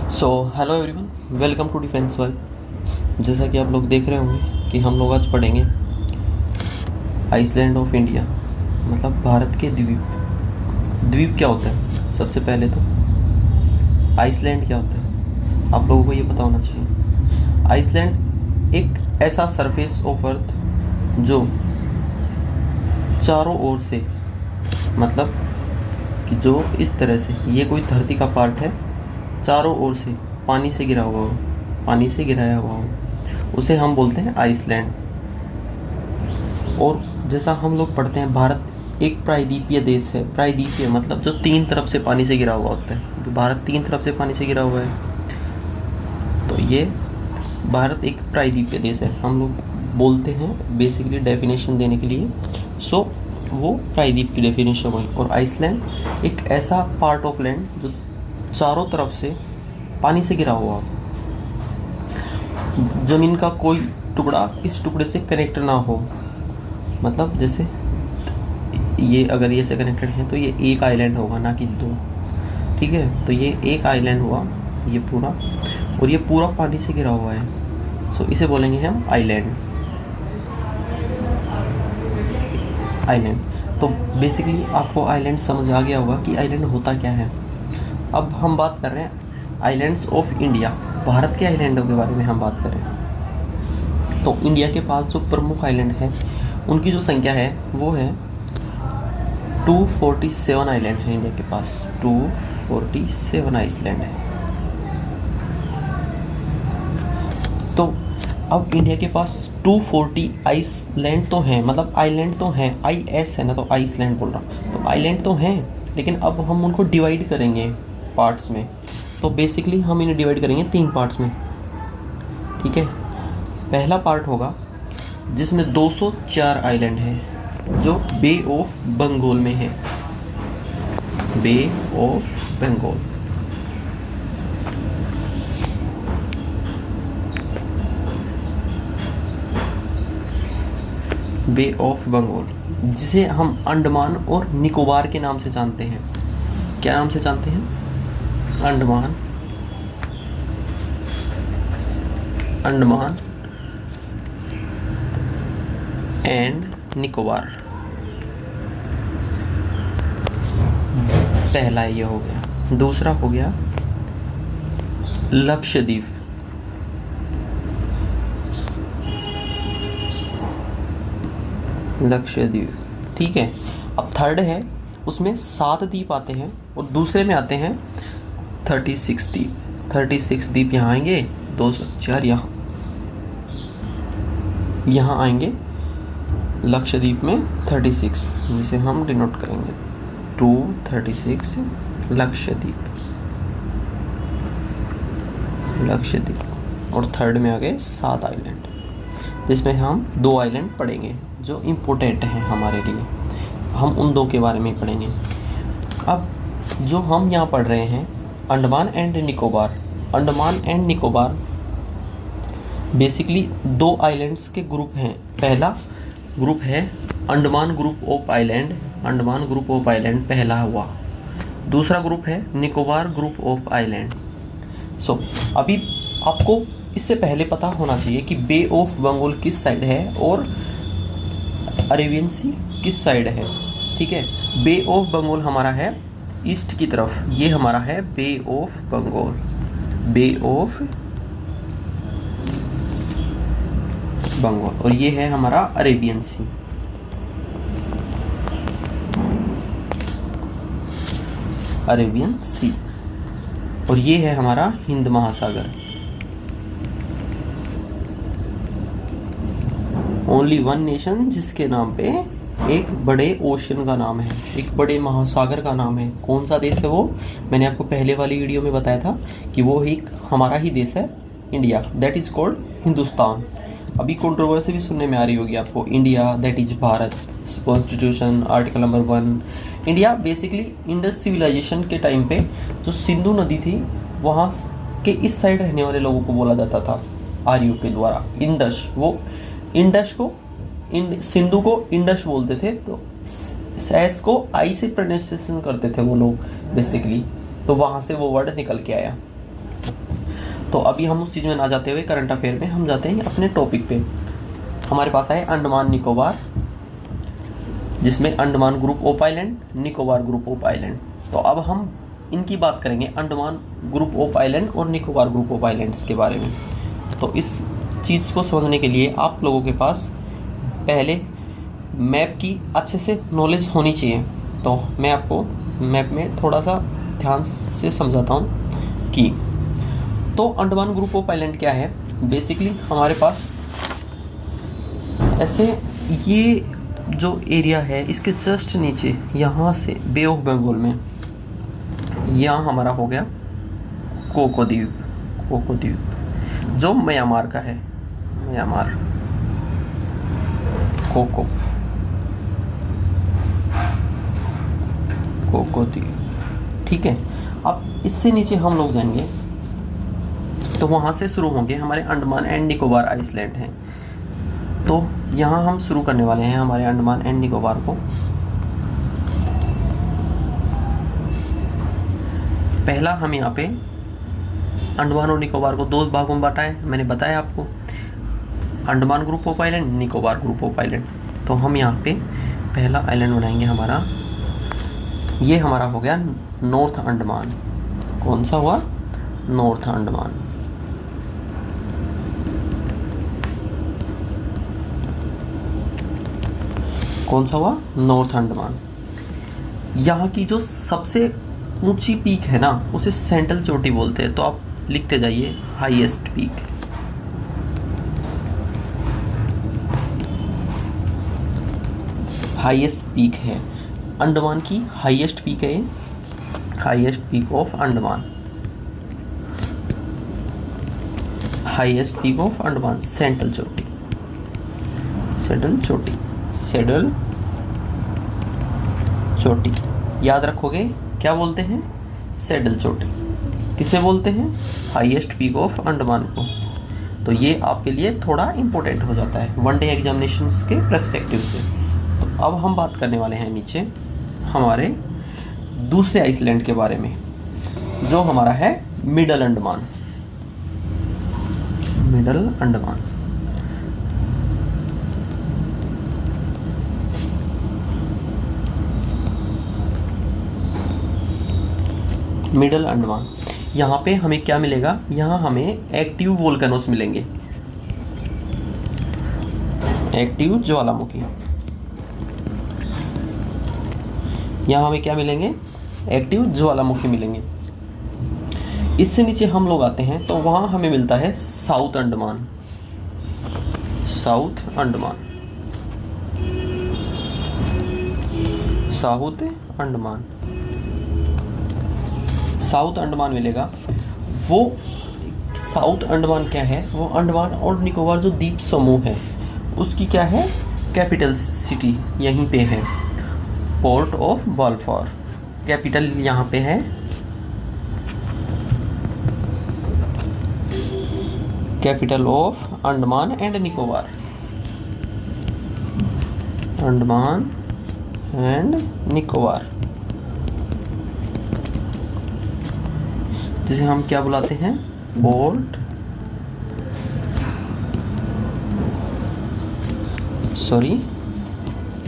So hello everyone, welcome to defence world. जैसा कि आप लोग देख रहे होंगे कि हम लोग आज पढ़ेंगे आइसलैंड ऑफ इंडिया, मतलब भारत के द्वीप। द्वीप क्या होता है? सबसे पहले तो आइसलैंड क्या होता है आप लोगों को ये पता होना चाहिए। आइसलैंड एक ऐसा सरफेस ऑफ अर्थ जो चारों ओर से, मतलब कि जो इस तरह से, ये कोई धरती का पार्ट है, चारों ओर से पानी से घिरा हुआ हो, पानी से घिराया हुआ हो, उसे हम बोलते हैं आइसलैंड। और जैसा हम लोग पढ़ते हैं, भारत एक प्रायद्वीपीय देश है। प्रायद्वीपीय मतलब जो तीन तरफ से पानी से घिरा हुआ होता है। तो भारत तीन तरफ से पानी से घिरा हुआ है, तो ये भारत एक प्रायद्वीपीय देश है, हम लोग बोलते हैं बेसिकली डेफिनेशन देने के लिए। सो वो प्रायद्वीप की डेफिनेशन हुई। और आइसलैंड एक ऐसा पार्ट ऑफ लैंड जो चारों तरफ से पानी से घिरा हुआ, जमीन का कोई टुकड़ा इस टुकड़े से कनेक्ट ना हो। मतलब जैसे ये, अगर ये से कनेक्टेड है तो ये एक आइलैंड होगा, ना कि दो। ठीक है, तो ये एक आइलैंड हुआ ये पूरा, और ये पूरा पानी से घिरा हुआ है। सो इसे बोलेंगे हम आइलैंड। आइलैंड तो बेसिकली आपको आइलैंड समझ आ गया होगा कि आइलैंड होता क्या है। अब हम बात कर रहे हैं आइलैंड्स ऑफ इंडिया, भारत के आइलैंडों के बारे में हम बात कर रहे हैं। तो इंडिया के पास जो प्रमुख आइलैंड है उनकी जो संख्या है वो है 247 आइलैंड है। इंडिया के पास 247 आइसलैंड है। तो अब इंडिया के पास 240 आइसलैंड तो हैं, मतलब आइलैंड तो हैं, IS है ना, तो आइसलैंड बोल रहा हूँ। तो आइलैंड तो हैं, लेकिन अब हम उनको डिवाइड करेंगे पार्ट्स में। तो बेसिकली हम इन्हें डिवाइड करेंगे 3 पार्ट्स में। ठीक है, पहला पार्ट होगा जिसमें 204 आइलैंड है, जो बे ऑफ बंगाल में है। Bay of Bengal, bay of Bengal, जिसे हम अंडमान और निकोबार के नाम से जानते हैं। क्या नाम से जानते हैं? अंडमान, अंडमान एंड निकोबार। पहला ये हो गया। दूसरा हो गया लक्षद्वीप। लक्षद्वीप, ठीक है। अब थर्ड है, उसमें 7 द्वीप आते हैं, और दूसरे में आते हैं 36 द्वीप। 36 द्वीप यहाँ आएंगे, 204 यहाँ आएंगे। लक्षद्वीप में 36, जिसे हम डिनोट करेंगे 236 लक्षद्वीप। लक्षद्वीप और थर्ड में आ गए 7 आइलैंड, जिसमें हम 2 आइलैंड पढ़ेंगे जो इम्पोर्टेंट हैं हमारे लिए। हम उन 2 के बारे में ही पढ़ेंगे। अब जो हम यहाँ पढ़ रहे हैं Andaman and Nicobar. Andaman and Nicobar basically 2 islands के ग्रुप हैं। पहला ग्रुप है Andaman group of island. Andaman group of island पहला हुआ। दूसरा ग्रुप है निकोबार ग्रुप ऑफ आइलैंड। सो अभी आपको इससे पहले पता होना चाहिए कि बे ऑफ बंगाल किस साइड है और अरेबियन सी किस साइड है। ठीक है, बे ऑफ बंगाल हमारा है ईस्ट की तरफ, ये हमारा है bay of Bengal. Bay of Bengal, और ये है हमारा अरेबियन सी। अरेबियन सी, और ये है हमारा हिंद महासागर। ओनली वन नेशन जिसके नाम पे एक बड़े ओशन का नाम है, एक बड़े महासागर का नाम है। कौन सा देश है वो? मैंने आपको पहले वाली वीडियो में बताया था कि वो एक हमारा ही देश है, India. That is called Hindustan. अभी कंट्रोवर्सी भी सुनने में आ रही होगी आपको। India that is Bharat, constitution article number 1। India basically Indus civilisation के टाइम पे जो सिंधु नदी थी वहाँ के इस साइड रहने वाले लोगों को बोला जाता था आर्यों के द्वारा इंडस। वो इंडस को सिंधु को इंडस बोलते थे, तो एस को आई से प्रोनाउंसिएशन करते थे वो लोग बेसिकली। तो वहाँ से वो वर्ड निकल के आया। तो अभी हम उस चीज़ में ना जाते हुए करंट अफेयर में हम जाते हैं अपने टॉपिक पे। हमारे पास है अंडमान निकोबार, जिसमें Andaman group of island, Nicobar group of island. तो अब हम इनकी बात करेंगे, अंडमान ग्रुप ऑफ आइलैंड और निकोबार ग्रुप ऑफ आइलैंड्स के बारे में। तो इस चीज़ को समझने के लिए आप लोगों के पास पहले मैप की अच्छे से नॉलेज होनी चाहिए। तो मैं आपको मैप में थोड़ा सा ध्यान से समझाता हूँ कि तो अंडमान ग्रुप ऑफ आइलैंड क्या है। बेसिकली हमारे पास ऐसे ये जो एरिया है इसके जस्ट नीचे यहाँ से बे ऑफ बंगाल में यहाँ हमारा हो गया कोको द्वीप जो म्यांमार का है, म्यांमार कोको द्वीप, ठीक है। अब इससे नीचे हम लोग जाएंगे तो वहाँ से शुरू होंगे हमारे अंडमान एंड निकोबार आइसलैंड हैं। तो यहाँ हम शुरू करने वाले हैं हमारे अंडमान एंड निकोबार को। पहला हम यहाँ पे अंडमान और निकोबार को 2 भागों में बांटा है, मैंने बताया आपको, Andaman group of island, Nicobar group of island. तो हम यहाँ पे पहला आइलैंड बनाएंगे हमारा, ये हमारा हो गया नॉर्थ अंडमान। कौन सा हुआ? नॉर्थ अंडमान। कौन सा हुआ? नॉर्थ अंडमान। यहाँ की जो सबसे ऊंची पीक है ना उसे सेंट्रल चोटी बोलते हैं। तो आप लिखते जाइए हाईएस्ट पीक। हाईएस्ट पीक है अंडमान की, हाईएस्ट पीक है, highest peak of Andaman, highest peak of Andaman, central चोटी, सेडल चोटी, सेडल चोटी। याद रखोगे क्या बोलते हैं? सेडल चोटी। किसे बोलते हैं? हाईएस्ट पीक ऑफ अंडमान को। तो ये आपके लिए थोड़ा इम्पोर्टेंट हो जाता है वन डे एग्जामिनेशंस के पर्सपेक्टिव से। तो अब हम बात करने वाले हैं नीचे हमारे दूसरे आइसलैंड के बारे में, जो हमारा है middle Andaman. Middle Andaman, middle Andaman. यहाँ पे हमें क्या मिलेगा? यहाँ हमें एक्टिव वोल्केनोस मिलेंगे, एक्टिव ज्वालामुखी। यहाँ हमें क्या मिलेंगे? एक्टिव ज्वालामुखी मिलेंगे। इससे नीचे हम लोग आते हैं तो वहाँ हमें मिलता है south Andaman, south Andaman, south Andaman, south Andaman मिलेगा। वो साउथ अंडमान क्या है? वो अंडमान और निकोबार जो द्वीप समूह है उसकी क्या है? कैपिटल सिटी यहीं पे है, पोर्ट ऑफ बल्फोर। कैपिटल यहाँ पे है, capital of Andaman and Nicobar, Andaman and Nicobar, जिसे हम क्या बुलाते हैं? Port, sorry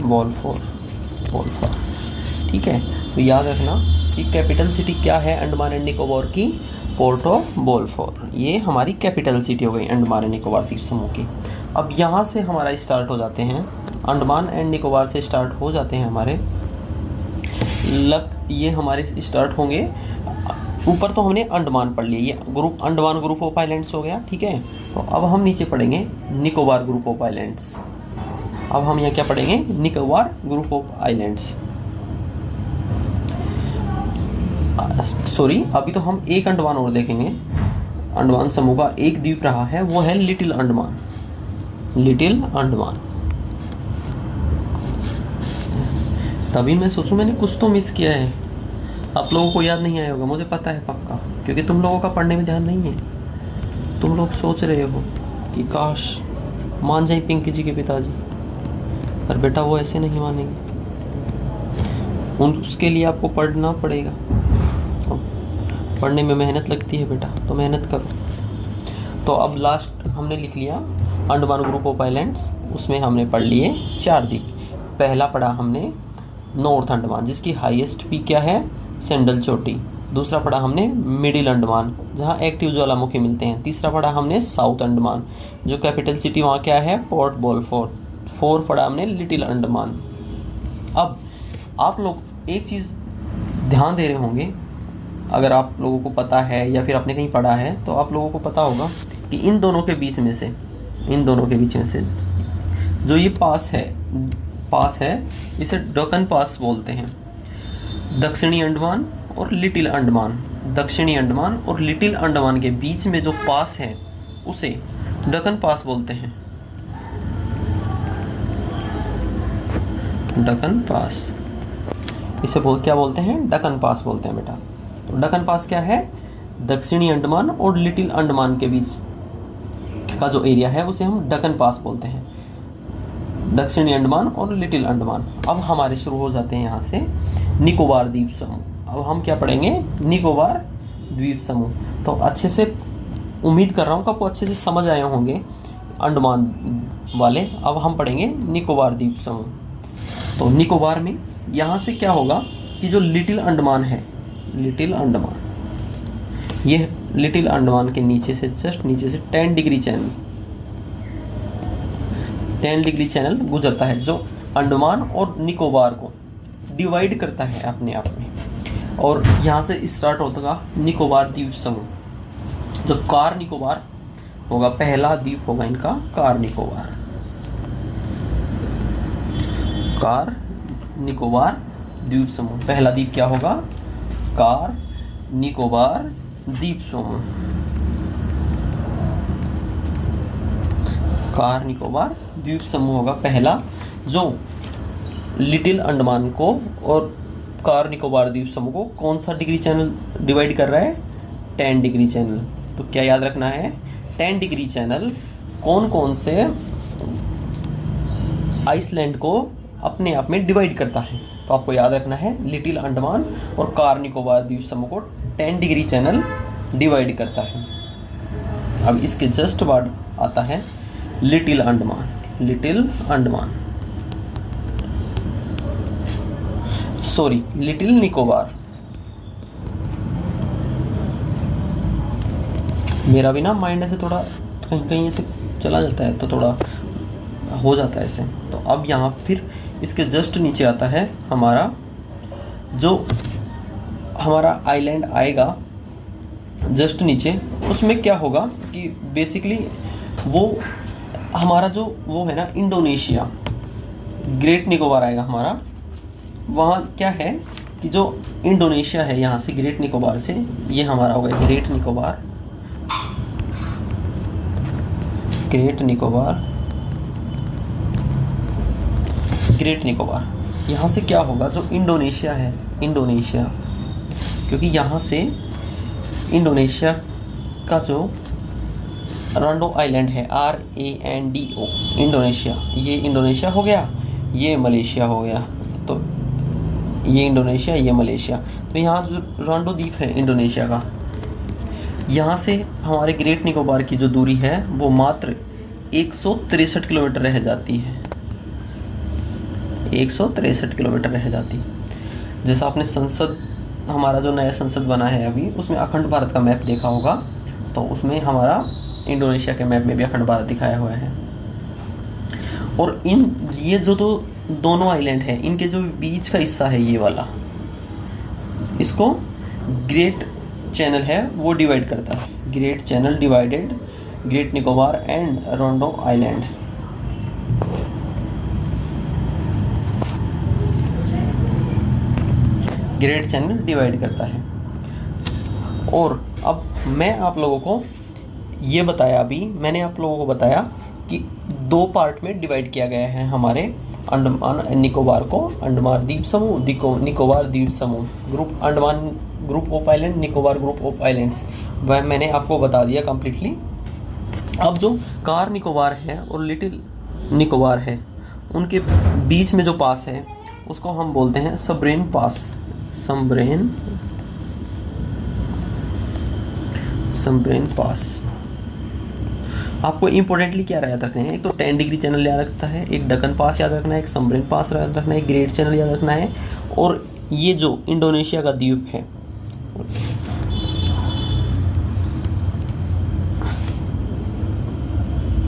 Blair, Blair. ठीक है, तो याद रखना कि कैपिटल सिटी क्या है अंडमान एंड निकोबार की? Port of Blair. ये हमारी कैपिटल सिटी हो गई अंडमान एंड निकोबार द्वीप समूह की। अब यहाँ से हमारा स्टार्ट हो जाते हैं, अंडमान एंड निकोबार से स्टार्ट हो जाते हैं हमारे ये हमारे स्टार्ट होंगे। ऊपर तो हमने अंडमान पढ़ लिया, ये group Andaman group of islands हो गया, ठीक है। तो अब हम नीचे पढ़ेंगे निकोबार ग्रुप ऑफ आइलैंड्स। अब हम यहाँ क्या पढ़ेंगे? Nicobar group of islands. Sorry, अभी तो हम एक अंडमान और देखेंगे। अंडमान समूह का एक द्वीप रहा है, वो है लिटिल अंडमान, लिटिल अंडमान। तभी मैं सोचूं मैंने कुछ तो मिस किया है, आप लोगों को याद नहीं आया होगा, मुझे पता है पक्का, क्योंकि तुम लोगों का पढ़ने में ध्यान नहीं है। तुम लोग सोच रहे हो कि काश मान जाए पिंकी जी के पिताजी, पर बेटा वो ऐसे नहीं मानेंगे, उसके लिए आपको पढ़ना पड़ेगा। पढ़ने में मेहनत लगती है बेटा, तो मेहनत करो। तो अब लास्ट हमने लिख लिया अंडमान ग्रुप ऑफ आइलैंड्स, उसमें हमने पढ़ लिए 4 द्वीप। पहला पढ़ा हमने नॉर्थ अंडमान जिसकी हाईएस्ट पीक क्या है, सेंडल चोटी। दूसरा पढ़ा हमने मिडिल अंडमान जहाँ एक्टिव ज्वालामुखी मिलते हैं। तीसरा पढ़ा हमने साउथ अंडमान जो कैपिटल सिटी वहाँ क्या है, पोर्ट ब्लेयर। 4 पढ़ा हमने लिटिल अंडमान। अब आप लोग एक चीज़ ध्यान दे रहे होंगे, अगर आप लोगों को पता है या फिर आपने कहीं पढ़ा है तो आप लोगों को पता होगा कि इन दोनों के बीच में से जो ये पास है इसे डकन पास बोलते हैं। दक्षिणी अंडमान और लिटिल अंडमान, दक्षिणी अंडमान और लिटिल अंडमान के बीच में जो पास है उसे डकन पास बोलते हैं। डकन पास, इसे क्या बोलते हैं, डकन पास बोलते हैं बेटा। तो डकन पास क्या है, दक्षिणी अंडमान और लिटिल अंडमान के बीच का जो एरिया है उसे हम डकन पास बोलते हैं। दक्षिणी अंडमान और लिटिल अंडमान। अब हमारे शुरू हो जाते हैं यहाँ से निकोबार द्वीप समूह। अब हम क्या पढ़ेंगे, निकोबार द्वीप समूह। तो अच्छे से उम्मीद कर रहा हूँ कि आपको अच्छे से समझ आए होंगे अंडमान वाले। अब हम पढ़ेंगे निकोबार द्वीप समूह। तो निकोबार में यहाँ से क्या होगा कि जो लिटिल अंडमान है, लिटिल अंडमान, ये लिटिल अंडमान के नीचे से जस्ट नीचे से 10 डिग्री चैनल गुजरता है जो अंडमान और निकोबार को डिवाइड करता है अपने आप में। और यहाँ से स्टार्ट होगा निकोबार द्वीप समूह जो कार निकोबार होगा। पहला द्वीप होगा इनका कार निकोबार। कार निकोबार द्वीप समूह, पहला द्वीप क्या होगा, कार निकोबार द्वीप समूह। कार निकोबार द्वीप समूह होगा पहला, जो लिटिल अंडमान को और कार निकोबार द्वीप समूह को कौन सा डिग्री चैनल डिवाइड कर रहा है, 10 डिग्री चैनल। तो क्या याद रखना है, 10 डिग्री चैनल कौन कौन से आइसलैंड को अपने आप में डिवाइड करता है। तो आपको याद रखना है लिटिल अंडमान और कार निकोबार द्वीप समूह को 10 डिग्री चैनल डिवाइड करता है। अब इसके जस्ट बाद आता है little Andaman. Little Andaman, sorry little Nicobar. मेरा भी ना माइंड ऐसे थोड़ा कहीं कहीं ऐसे चला जाता है तो थोड़ा हो जाता है ऐसे। तो अब यहाँ फिर इसके जस्ट नीचे आता है हमारा जो हमारा आइलैंड आएगा जस्ट नीचे, उसमें क्या होगा कि बेसिकली वो हमारा जो वो है ना इंडोनेशिया, ग्रेट निकोबार आएगा हमारा। वहाँ क्या है कि जो इंडोनेशिया है यहाँ से ग्रेट निकोबार से, ये हमारा होगा great Nicobar. Great Nicobar, great Nicobar यहाँ से क्या होगा, जो इंडोनेशिया है, इंडोनेशिया, क्योंकि यहाँ से इंडोनेशिया का जो रांडो आइलैंड है, RANDO, इंडोनेशिया, ये इंडोनेशिया हो गया, ये मलेशिया हो गया। तो ये इंडोनेशिया, ये मलेशिया। तो यहाँ जो रांडो द्वीप है इंडोनेशिया का, यहाँ से हमारे ग्रेट निकोबार की जो दूरी है वो मात्र 163 किलोमीटर रह जाती है। 163 किलोमीटर रह जाती है। जैसा आपने संसद, हमारा जो नया संसद बना है अभी, उसमें अखंड भारत का मैप देखा होगा, तो उसमें हमारा इंडोनेशिया के मैप में भी अखंड भारत दिखाया हुआ है। और ये जो दोनों आइलैंड है, इनके जो बीच का हिस्सा है ये वाला, इसको ग्रेट चैनल है वो डिवाइड करता है। Great channel divided great Nicobar and Rondo island. Great channel divide करता है। और अब मैं आप लोगों को ये बताया, अभी मैंने आप लोगों को बताया कि 2 पार्ट में डिवाइड किया गया है हमारे अंडमान एंड निकोबार को। अंडमान द्वीप समूह, निकोबार द्वीप समूह, group Andaman group of island, Nicobar group of islands, वह मैंने आपको बता दिया कम्प्लीटली। अब जो कार निकोबार है और लिटिल निकोबार है, उनके बीच में जो पास है उसको हम बोलते हैं सबरेन पास। सबरेन पास। आपको इंपॉर्टेंटली क्या याद रखना है, एक तो 10 डिग्री चैनल याद रखता है, एक डकन पास याद रखना है, एक समरिन पास याद रखना है, एक ग्रेट चैनल याद रखना है, और ये जो इंडोनेशिया का द्वीप है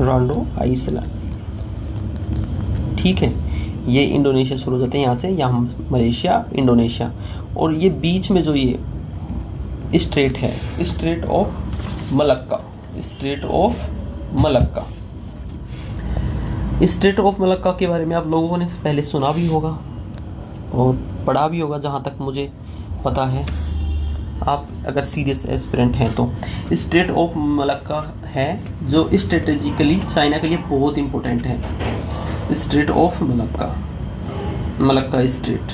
रोंडो आइसलैंड, ठीक है, ये इंडोनेशिया शुरू हो जाते हैं यहाँ से, यहाँ मलेशिया, इंडोनेशिया, और ये बीच में जो ये स्ट्रेट है, straight of Malacca, straight of Malacca. Straight of Malacca के बारे में आप लोगों ने पहले सुना भी होगा और पढ़ा भी होगा, जहाँ तक मुझे पता है, आप अगर सीरियस एस्पिरेंट हैं तो। स्ट्रेट ऑफ मलक्का है जो स्ट्रेटेजिकली चाइना के लिए बहुत इम्पोर्टेंट है। Straight of Malacca, Malacca strait,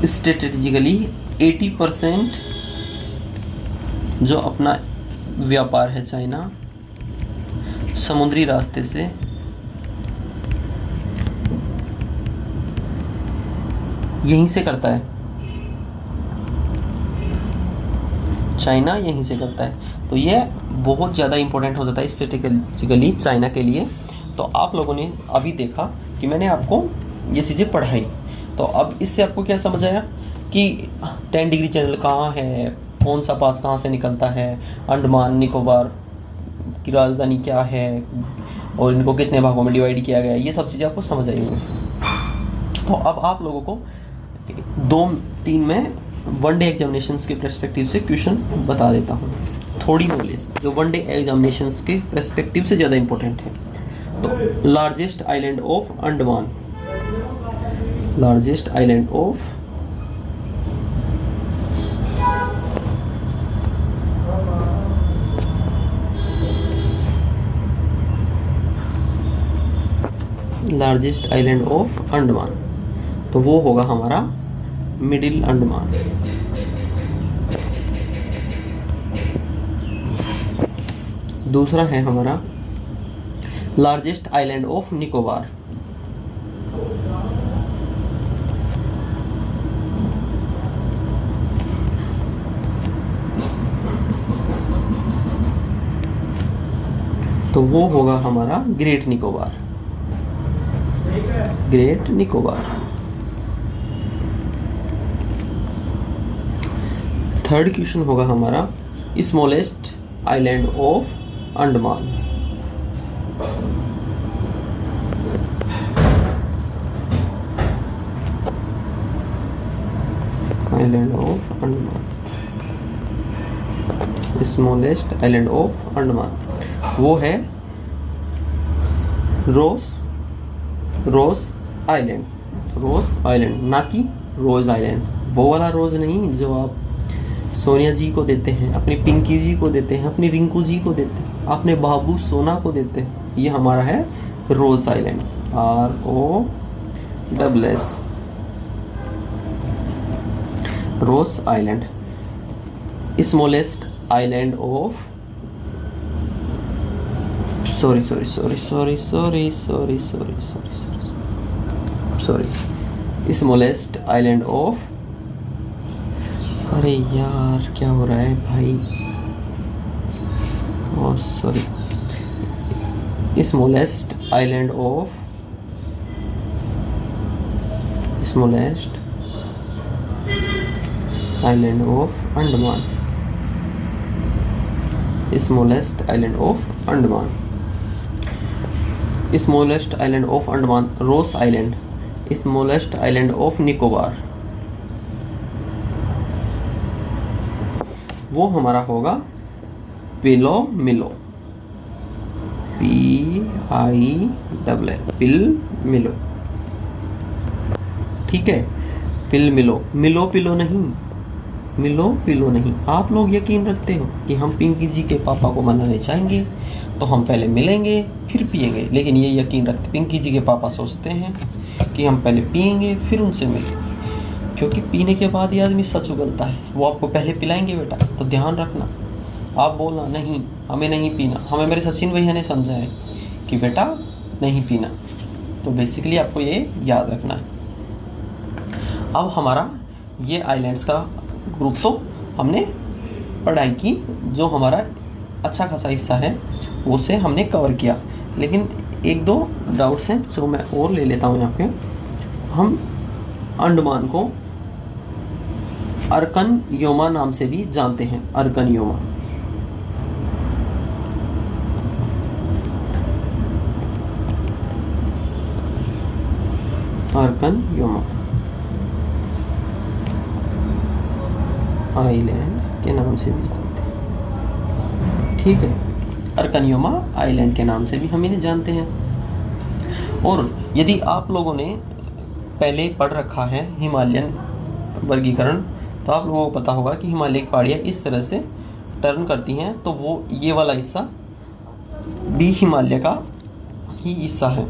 strategically 80% जो अपना व्यापार है चाइना समुद्री रास्ते से यहीं से करता है, चाइना यहीं से करता है, तो ये बहुत ज़्यादा इम्पोर्टेंट हो जाता है स्ट्रेटेजिकली चाइना के लिए। तो आप लोगों ने अभी देखा कि मैंने आपको ये चीज़ें पढ़ाई, तो अब इससे आपको क्या समझ आया कि 10 डिग्री चैनल कहाँ है, कौन सा पास कहाँ से निकलता है, अंडमान निकोबार की राजधानी क्या है, और इनको कितने भागों में डिवाइड किया गया है, ये सब चीज़ें आपको समझ आई होंगी। तो अब आप लोगों को 2-3 में वनडे एग्जामिनेशंस के पर्सपेक्टिव से क्वेश्चन बता देता हूँ, थोड़ी नॉलेज जो वनडे एग्जामिनेशंस के पर्सपेक्टिव से ज़्यादा इम्पोर्टेंट है। तो largest island of Andaman, largest island of Andaman, तो वो होगा हमारा मिडिल अंडमान। दूसरा है हमारा लार्जेस्ट आइलैंड ऑफ निकोबार, तो वो होगा हमारा great Nicobar, great Nicobar. Third question होगा हमारा smallest island of Andaman, island of Andaman, smallest island of Andaman, वो है रोज आइलैंड, रोज आइलैंड, ना कि रोज आइलैंड, वो वाला रोज नहीं जो आप सोनिया जी को देते हैं, अपनी पिंकी जी को देते हैं, अपनी रिंकू जी को देते हैं, अपने बाबू सोना को देते हैं, ये हमारा है Ross island, ROSS, Ross island. Smallest island of smallest island of, अरे यार क्या हो रहा है भाई, oh sorry, smallest island of, smallest island of Andaman, smallest island of Andaman, smallest island of Andaman, Ross island, smallest island of Nicobar, वो हमारा होगा पिलोमिलो, PILL, पिलमिलो, ठीक है, पिलमिलो, मिलो पिलो नहीं, मिलो पिलो नहीं। आप लोग यकीन रखते हो कि हम पिंकी जी के पापा को मनाने जाएंगे तो हम पहले मिलेंगे फिर पिएंगे, लेकिन ये यकीन रखते, पिंकी जी के पापा सोचते हैं कि हम पहले पिएंगे फिर उनसे मिलेंगे, क्योंकि पीने के बाद ही आदमी सच उगलता है। वो आपको पहले पिलाएंगे बेटा, तो ध्यान रखना, आप बोलना नहीं हमें नहीं पीना, हमें मेरे सचिन भैया ने समझाया कि बेटा नहीं पीना, तो बेसिकली आपको ये याद रखना है। अब हमारा ये आइलैंड्स का ग्रुप तो हमने पढ़ाई की, जो हमारा अच्छा खासा हिस्सा है उसे हमने कवर किया। लेकिन एक दो डाउट्स हैं जो मैं और ले लेता हूँ यहाँ पे। हम अंडमान को अर्कन योमा नाम से भी जानते हैं। अर्कन योमा, अर्कन योमा आइलैंड के नाम से भी जानते हैं। ठीक है, अर्कन योमा आइलैंड के नाम से भी हम इन्हें जानते हैं। और यदि आप लोगों ने पहले पढ़ रखा है हिमालयन वर्गीकरण, तो आप लोगों को पता होगा कि हिमालय की पहाड़ियाँ इस तरह से टर्न करती हैं, तो वो ये वाला हिस्सा भी हिमालय का ही हिस्सा है।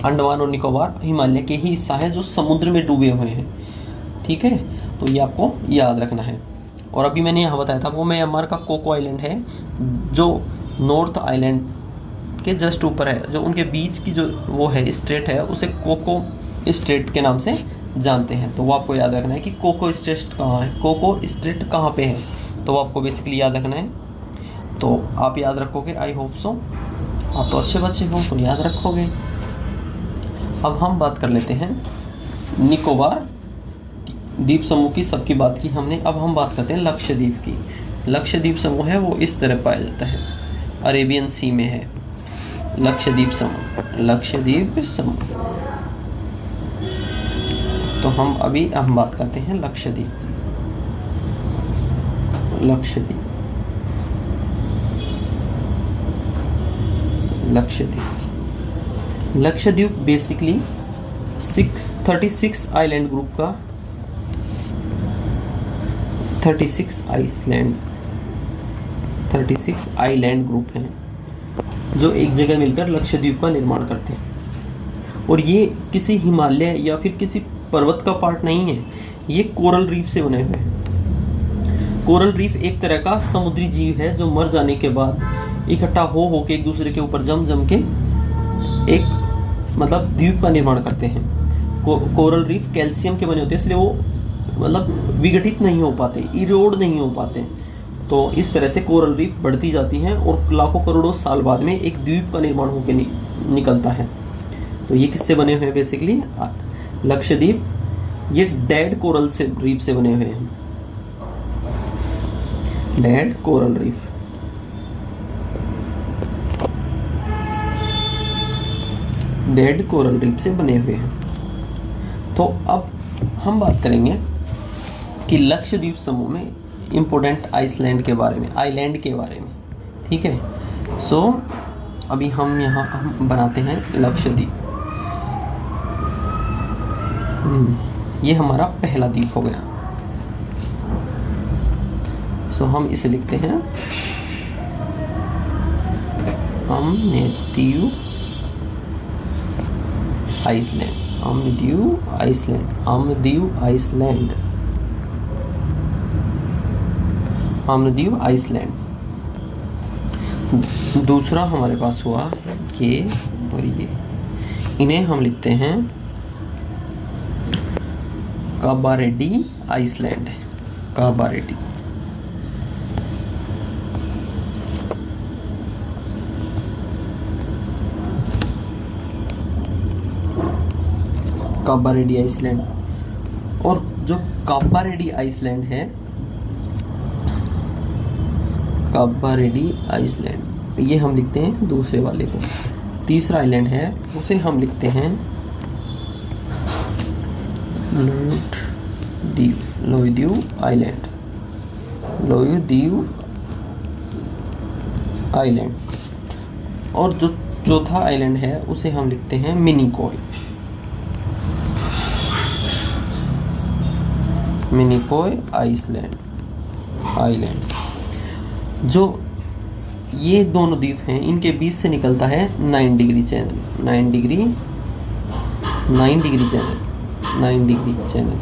अंडमान और निकोबार हिमालय के ही हिस्सा है जो समुद्र में डूबे हुए हैं। ठीक है, तो ये आपको याद रखना है। और अभी मैंने यहाँ बताया था वो म्यांमार का कोको आइलैंड है, जो नॉर्थ आइलैंड के जस्ट ऊपर है। जो उनके बीच की जो वो है स्टेट है, उसे कोको स्टेट के नाम से जानते हैं। तो वो आपको याद रखना है कि कोको स्टेट कहाँ है, कोको स्टेट कहाँ पे है, तो वो आपको बेसिकली याद रखना है। तो आप याद रखोगे, आई होप सो। आप तो अच्छे बच्चे हो तो याद रखोगे। अब हम बात कर लेते हैं निकोबार द्वीप समूह की। सबकी बात की हमने, अब हम बात करते हैं लक्षद्वीप की। लक्षद्वीप समूह है वो इस तरह पाया जाता है, अरेबियन सी में है लक्षद्वीप समूह। लक्षद्वीप समूह, तो हम बात करते हैं Lakshadweep. Lakshadweep, Lakshadweep, Lakshadweep basically 36 island group का 36 आइलैंड ग्रुप हैं जो एक जगह मिलकर लक्षद्वीप का निर्माण करते हैं। और ये किसी हिमालय या फिर किसी पर्वत का पार्ट नहीं है, ये कोरल रीफ से बने हुए हैं। कोरल रीफ एक तरह का समुद्री जीव है जो मर जाने के बाद इकट्ठा हो के एक दूसरे के ऊपर जम के एक मतलब द्वीप का निर्माण करते हैं। कोरल रीफ कैल्शियम के बने होते हैं, इसलिए वो मतलब विघटित नहीं हो पाते, इरोड नहीं हो पाते। तो इस तरह से कोरल रीफ बढ़ती जाती हैं और लाखों करोड़ों साल बाद में एक द्वीप का निर्माण होकर निकलता है। तो ये किससे बने हुए हैं बेसिकली लक्षद्वीप, ये डेड कोरल से रीफ से बने हुए हैं। Dead coral reef, dead coral reef से बने हुए हैं। तो अब हम बात करेंगे कि लक्षद्वीप समूह में इम्पोर्टेंट आइसलैंड के बारे में, आइलैंड के बारे में। ठीक है, सो अभी हम बनाते हैं लक्षद्वीप। ये हमारा पहला द्वीप हो गया। सो हम इसे लिखते हैं अमनेद्वीप आइसलैंड। अमनेद्वीप आइसलैंड, अमनेद्वीप आइसलैंड, अमनेद्वीप आइसलैंड। दूसरा हमारे पास हुआ ये और ये, इन्हें हम लिखते हैं काबारेडी आइसलैंड। काबारेडी, काबारेडी आइसलैंड। और जो काबारेडी आइसलैंड है, काबारेडी आइसलैंड, ये हम लिखते हैं दूसरे वाले को। तीसरा आइलैंड है उसे हम लिखते हैं लोयद्वीप आइलैंड। लोयद्वीप आइलैंड। और जो चौथा आइलैंड है उसे हम लिखते हैं मिनिकॉय। Minicoy Iceland, island. जो ये दोनों द्वीप हैं, इनके बीच से निकलता है 9 degree channel. 9 degree channel, 9 degree channel.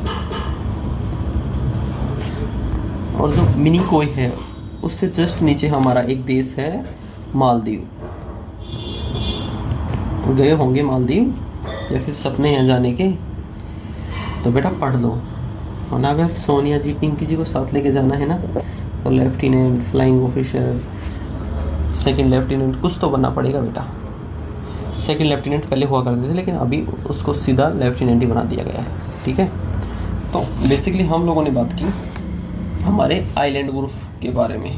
और जो मिनिकॉय है उससे जस्ट नीचे हमारा एक देश है मालदीव। गए होंगे मालदीव, या फिर सपने हैं जाने के। तो बेटा पढ़ लो। और ना अगर सोनिया जी पिंकी जी को साथ लेके जाना है ना, तो lieutenant, flying officer, second lieutenant कुछ तो बनना पड़ेगा बेटा। सेकंड लेफ्टिनेंट पहले हुआ करते थे, लेकिन अभी उसको सीधा लेफ्टिनेंट ही बना दिया गया है। ठीक है, तो बेसिकली हम लोगों ने बात की हमारे आइलैंड ग्रुप के बारे में।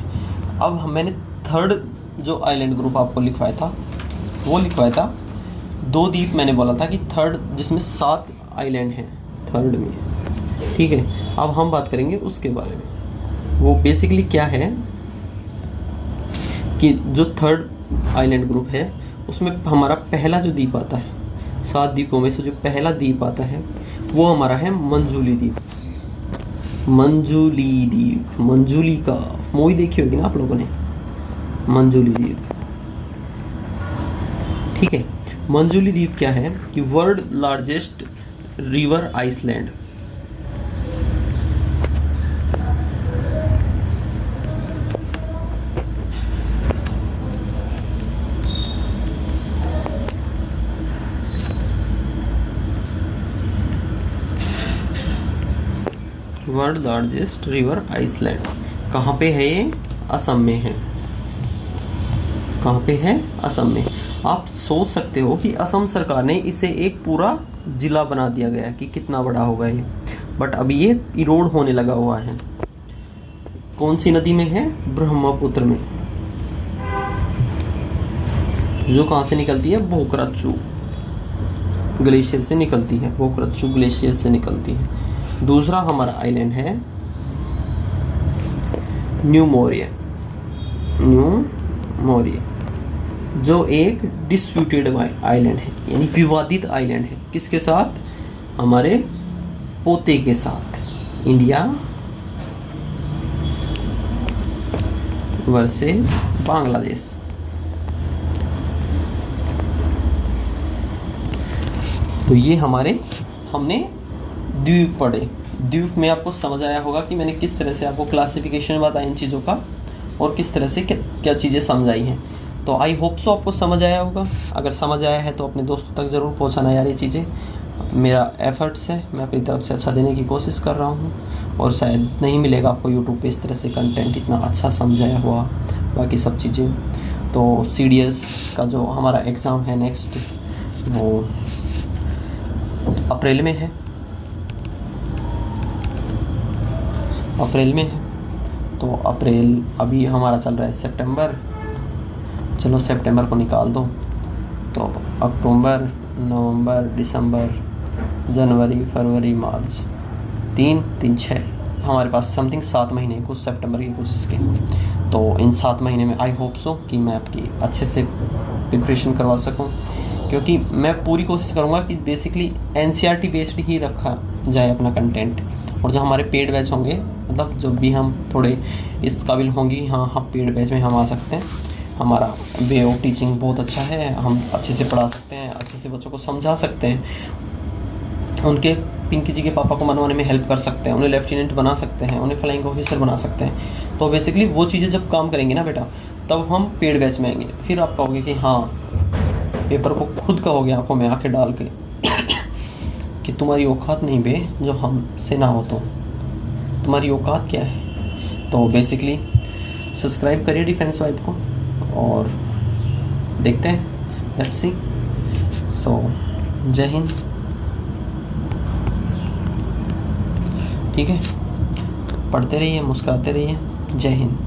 अब मैंने थर्ड जो आइलैंड ग्रुप आपको लिखवाया था, वो लिखवाया था 2 द्वीप। मैंने बोला था कि थर्ड जिसमें 7 आइलैंड हैं थर्ड में। ठीक है, अब हम बात करेंगे उसके बारे में। वो बेसिकली क्या है कि जो थर्ड आइलैंड ग्रुप है उसमें हमारा पहला जो द्वीप आता है, 7 द्वीपों में से जो पहला द्वीप आता है वो हमारा है मंजूली द्वीप। मंजूली द्वीप, मंजूली का मूवी देखी होगी ना आप लोगों ने, मंजूली द्वीप। ठीक है, मंजूली द्वीप क्या है कि world largest river island. World largest river island कहाँ पे है ये? असम में है। कहाँ पे है? असम में। आप सोच सकते हो कि असम सरकार ने इसे एक पूरा जिला बना दिया गया कि कितना बड़ा होगा ये, बट अभी ये इरोड होने लगा हुआ है। कौन सी नदी में है? ब्रह्मपुत्र में, जो कहाँ से निकलती है? बोकराचू ग्लेशियर से निकलती है, बोकराचू ग्लेशियर से निकलती है। दूसरा हमारा आइलैंड है न्यू मोरिया, न्यू मोरिया, जो एक डिस्प्यूटेड आइलैंड है, यानी विवादित आइलैंड है। किसके साथ? हमारे पोते के साथ। India versus Bangladesh. तो ये हमारे हमने द्वीप पढ़े। द्वीप में आपको समझ आया होगा कि मैंने किस तरह से आपको क्लासिफिकेशन बताया इन चीज़ों का और किस तरह से क्या चीज़ें समझाई हैं। तो आई होप सो आपको समझ आया होगा। अगर समझ आया है तो अपने दोस्तों तक ज़रूर पहुंचाना यार ये चीज़ें। मेरा एफर्ट्स है, मैं अपनी तरफ से अच्छा देने की कोशिश कर रहा हूँ, और शायद नहीं मिलेगा आपको यूट्यूब पे इस तरह से कंटेंट इतना अच्छा समझाया हुआ बाकी सब चीज़ें। तो CDS का जो हमारा एग्ज़ाम है नेक्स्ट, वो अप्रैल में है, अप्रैल में है। तो अप्रैल, अभी हमारा चल रहा है सितंबर, चलो सितंबर को निकाल दो, तो अक्टूबर, नवंबर, दिसंबर, जनवरी, फरवरी, मार्च, 6 हमारे पास समथिंग 7 महीने, कुछ सितंबर के कुछ इसके। तो इन 7 महीने में आई होप सो कि मैं आपकी अच्छे से प्रिपरेशन करवा सकूं, क्योंकि मैं पूरी कोशिश करूंगा कि बेसिकली NCERT बेस्ड ही रखा जाए अपना कंटेंट। और जो हमारे पेड बैच होंगे, मतलब जो भी हम थोड़े इस काबिल होंगी, हाँ हम पेड बैच में हम आ सकते हैं। हमारा वे ऑफ टीचिंग बहुत अच्छा है, हम अच्छे से पढ़ा सकते हैं, अच्छे से बच्चों को समझा सकते हैं, उनके पिंकी जी के पापा को मनवाने में हेल्प कर सकते हैं, उन्हें लेफ्टिनेंट बना सकते हैं, उन्हें फ्लाइंग ऑफिसर बना सकते हैं। तो बेसिकली वो चीज़ें जब काम करेंगे ना बेटा, तब हम पेड बैच में आएंगे। फिर आप कहोगे कि हाँ, पेपर को खुद कहोगे आंखों में आंखें डाल के कि तुम्हारी औकात नहीं बे, जो हमसे ना हो तो तुम्हारी औकात क्या है। तो बेसिकली सब्सक्राइब करिए डिफेंस वाइब को और देखते हैं, लेट्स सी। सो जय हिंद। ठीक है, पढ़ते रहिए, मुस्कुराते रहिए। जय हिंद।